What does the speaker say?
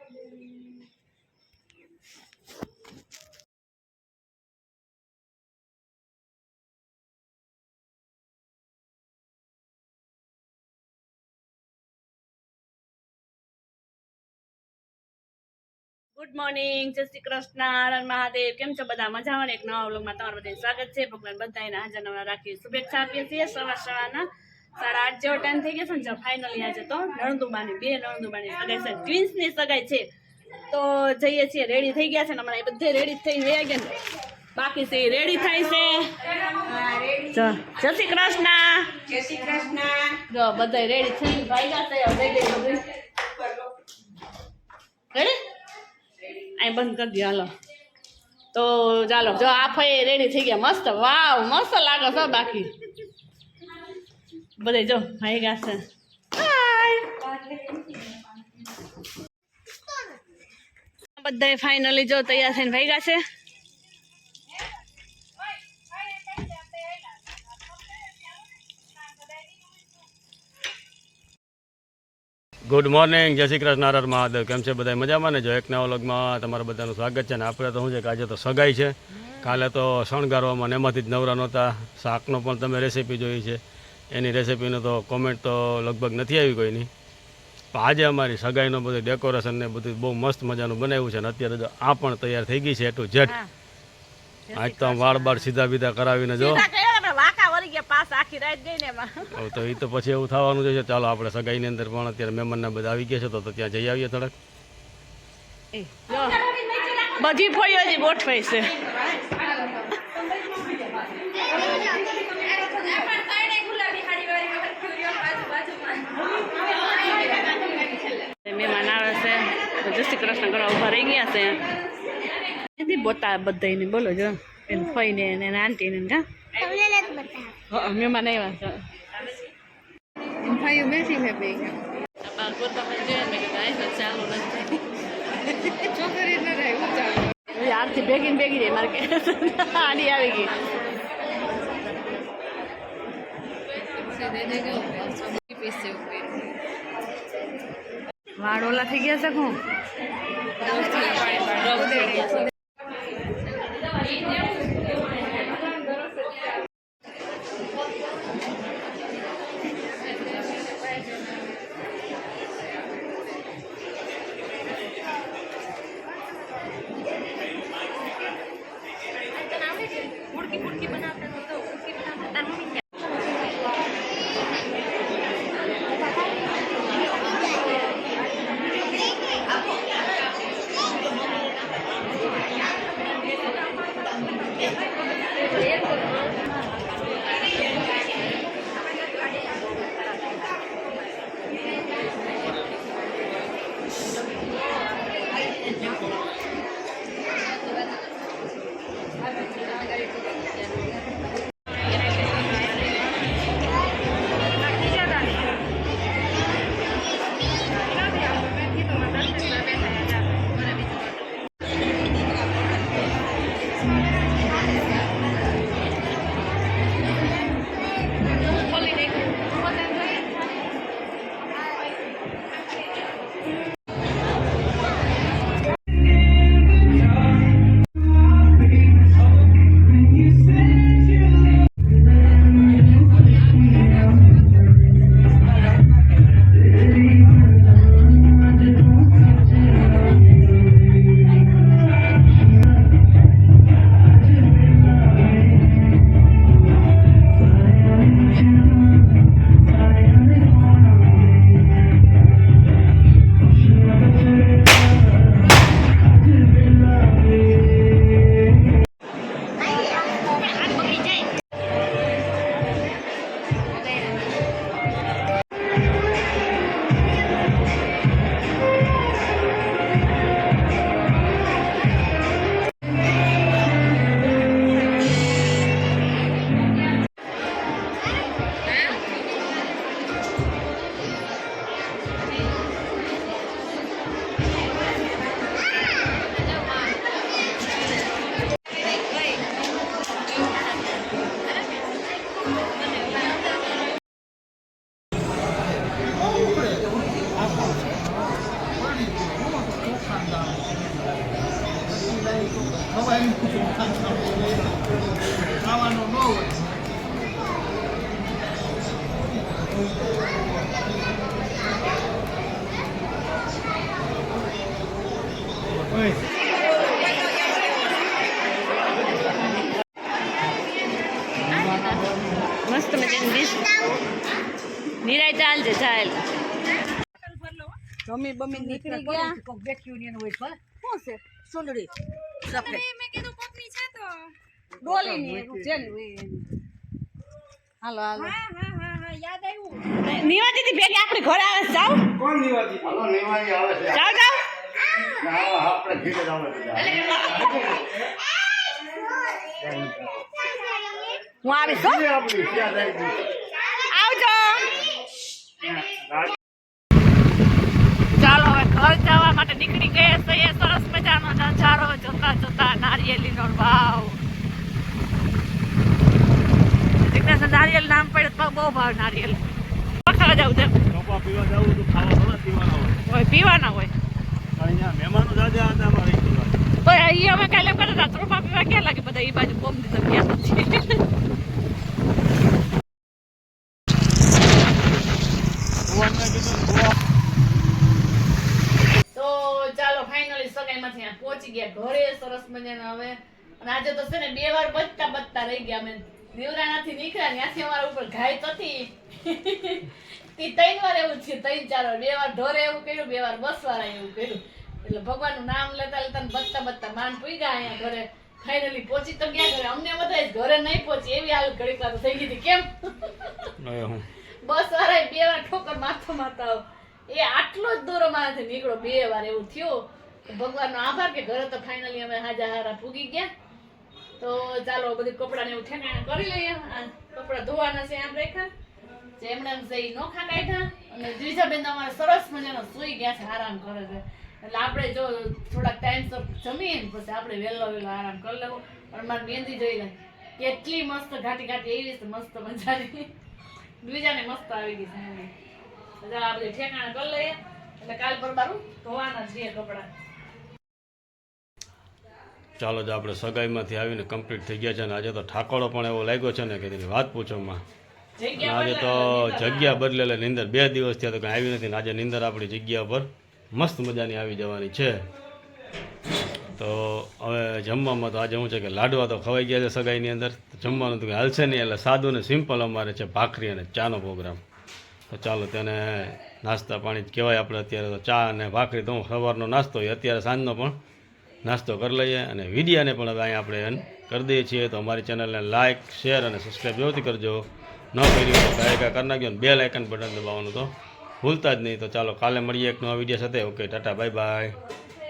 Good morning, જય શ્રી કૃષ્ણ, હર મહાદેવ. કેમ છો બધા? મજામાં? એક નવા વ્લોગમાં તમારું બધાનું સ્વાગત છે. ભગવાન બધાને હાજર નવા રાખી શુભેચ્છા આપીએ છીએ. સવારના 8:30 જેવો ટાઈમ થઈ ગયો છે ને. ફાઇનલી આજે તો નણંદુબાની બે નણંદુબાની સગાઈ છે, ટ્વિન્સની સગાઈ છે. તો જઈએ છીએ, રેડી થઈ ગયા છે ને હમણાં બધે રેડી થઈ ગયા ને બાકી છે રેડી થાય છે. જય શ્રી કૃષ્ણ. જય શ્રી કૃષ્ણ. જો બધા રેડી થઈ ભાઈ છે. રેડી અહીં બંધ કરી દો. હાલો તો ચાલો. જો આ ફઈ રેડી થઈ ગયા. મસ્ત, વાવ, મસ્ત લાગે છે. બાકી બધે જો ભાઈ ગયા છે. બધા ફાઇનલી જો તૈયાર થઈને ભાઈ ગયા છે. ગુડ મોર્નિંગ, જય શ્રી કૃષ્ણ, હર મહાદેવ. કેમ છે બધા? મજામાં ને? જો એક નવા વ્લોગમાં તમારા બધાનું સ્વાગત છે. ને આપણે તો શું છે કે આજે તો સગાઈ છે. કાલે તો શણગારવામાં એમાંથી જ નવરા નહોતા. શાકનો પણ તમે રેસીપી જોઈ છે. એની રેસીપીનો તો કોમેન્ટ તો લગભગ નથી આવી કોઈની. પણ આજે અમારી સગાઈનું બધું ડેકોરેશન ને બધું બહુ મસ્ત મજાનું બનાવ્યું છે. ને અત્યારે જો આ પણ તૈયાર થઈ ગઈ છે એ ટુ ઝેડ. આજ તો વાળ બાળ સીધા બીધા કરાવીને જો તો એ તો પછી એવું થવાનું છે. ચાલો આપણે સગાઈની અંદર પણ અત્યારે મહેમાનના બધા આવી ગયા છે તો ત્યાં જઈ આવીએ થોડાક. બધી ફોઈઓ જ ગોઠવાઈ છે. મહેમાન આવે છે તો જય શ્રી કૃષ્ણ કરવા ઉભા રહી ગયા છે. એથી બોતા બધાને બોલો જો એને ફઈને ને આંટીને કા મહેમાન આવ્યા છે. ભાઈઓ બેસી છે બે છોકરી ન રહે આરતી ભેગી ભેગી રહી મારે આડી આવી ગઈ. વાળ ઓલા થઈ ગયા છે. હું મસ્ત મજાની ડીશ નિરાય ચાલજે ચાલ મમ્મી બમ્મી નીકળી ગયા શું છે સુંદરી ડોલીની છે ને હાલો હાલો નિવા દીદી ભેગી આપણે ઘરે આવે છે, જાવ કોણ નિવાજી? હાલો નિવાજી આવે છે. જાવ જાવ ના, આપણે ઘીરે જ આવે છે. હું આવીશ હો. ઘીરે આપણી ત્યાં જાય છે. આવજો. ચાલો હવે ઘર જવા માટે નીકળી ગયા છે. એ સરસ મજાનો નજારો જોતા જોતા નારિયેલીનો વાવ. જિજ્ઞાસા નારિયેલ નામ પડે તો બહુ ભાવ નારિયેલ. ખાવા જવું છે ચોપા પીવા જવું તો ખાવા થોડા પીવાના હોય. પીવાના હોય અહીંયા મહેમાનો જાજા હતા અમારે એક દિવસ. તો અહીં અમે કાલે કરતા હતા ત્રોપા પીવા ક્યાં લાગે બધા એ બાજુ બોમ દીધા ગયા નથી. તો ચાલો ફાઇનલી સગાઈમાંથી અહીંયા પહોંચી ગયા ઘરે સરસ મજાના હવે. અને આજે તો છે ને 2 વાર બચતા રહી ગયા અમે દેવરાણાથી નીકળ્યા ત્યાંથી અમારા ઉપર ઘાય થતી. તે 3 વાર એવું છે, 3-4 વાર. 2 વાર ઢોરે એવું કર્યું, 2 વાર બસવાળા એવું કર્યું. એટલે ભગવાનનું નામ લેતા લેતા ને બચતા માંડ પૂગ્યા અહીંયા ઘરે. ફાઇનલી પહોંચી તો ગયા ઘરે. અમને બધા ઘરે નહીં પહોંચી એવી હાલત ઘડીક વાર થઈ ગઈ હતી. કેમ બસ વાળા 2 વાર ઠોકર મારતો મારતા એ આટલો જ દૂર મારાથી નીકળો 2 વાર એવું થયું. ભગવાનનો આભાર કે ઘરે તો ફાઇનલી અમે હાજા હારા પૂગી ગયા. તો ચાલો બધું કપડાને એવું ઠેકાણે કરી લઈએ. આ કપડા ધોવાના છે આમ રાખ્યા, જેમણે જઈ નોખા કાઢ્યા. અને દ્વિજાબેન તો અમારે સરસ મજાનો સુઈ ગયા છે, આરામ કરે છે. એટલે આપણે જો થોડાક ટાઈમસર જમીએ ને પછી આપણે વહેલો આરામ કરી લેવો. પણ મારી મહેંદી જોઈ લે કેટલી મસ્ત ઘાટી ઘાટી એવી છે, મસ્ત મજાની. દ્વિજાને મસ્ત આવી ગઈ છે. એટલે આ બધું ઠેકાણે કરી લઈએ એટલે કાલ પર બારું ધોવાના જ છે કપડા. ચાલો જ આપણે સગાઈમાંથી આવીને કમ્પ્લીટ થઈ ગયા છે અને આજે તો ઠાકોરો પણ એવો લાગ્યો છે ને કે તેની વાત પૂછોમાં. અને આજે તો જગ્યા બદલેલે નીંદર 2 દિવસ થયા તો કંઈ આવી નથી ને આજે નીંદર આપણી જગ્યા પર મસ્ત મજાની આવી જવાની છે. તો હવે જમવામાં તો આજે શું છે કે લાડવા તો ખવાઈ ગયા છે સગાઈની અંદર. જમવાનું તો કંઈ હાલશે નહીં એટલે સાદું ને સિમ્પલ અમારે છે ભાખરી અને ચાનો પ્રોગ્રામ. તો ચાલો તેને નાસ્તા પાણી જ કહેવાય આપણે અત્યારે. તો ચા અને ભાખરી તો સવારનો નાસ્તો હોય, અત્યારે સાંજનો પણ નાસ્તો કરી લઈએ. અને વિડીયાને પણ હવે અહીંયા આપણે એન્ડ કરી દઈએ છીએ. તો અમારી ચેનલને લાઇક શેર અને સબસ્ક્રાઈબ જરૂરથી કરજો. ન કરી હોય તો લાઈક કરી નાખજો અને બેલ આઇકન બટન દબાવવાનું તો ભૂલતા જ નહીં. તો ચાલો કાલે મળીએ એક નવા વિડીયો સાથે. Okay, Tata, bye bye.